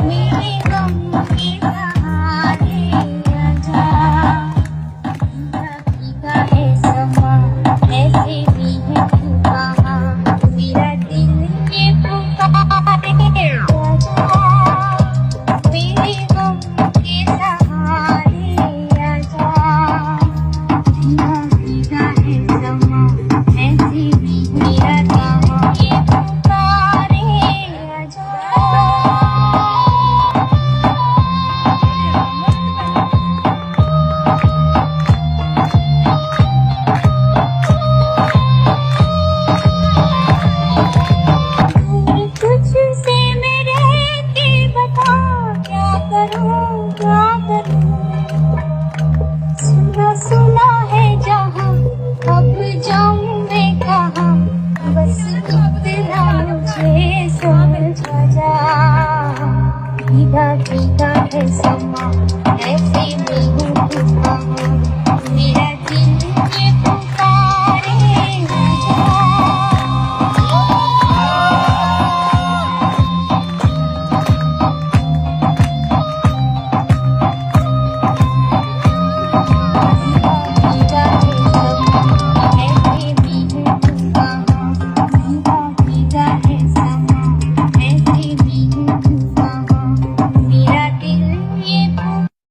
मेरे गम के सहारे आजा, भीगा है समा, ऐसे भी है तू कहाँ, मेरा दिल ये पुकारे आजा, मेरे गम के सहारे आजा, भीगा है समा, ऐसे भी मेरा कहाँ, ये पुकारे आजा। तुझसे मैं रह के बता क्या करूं क्या करूं, सुना सुना है जहां, अब जाऊं मैं कहां, बस इतना मुझे समझ जा, भीगा भीगा है समा, ऐसे में हूँ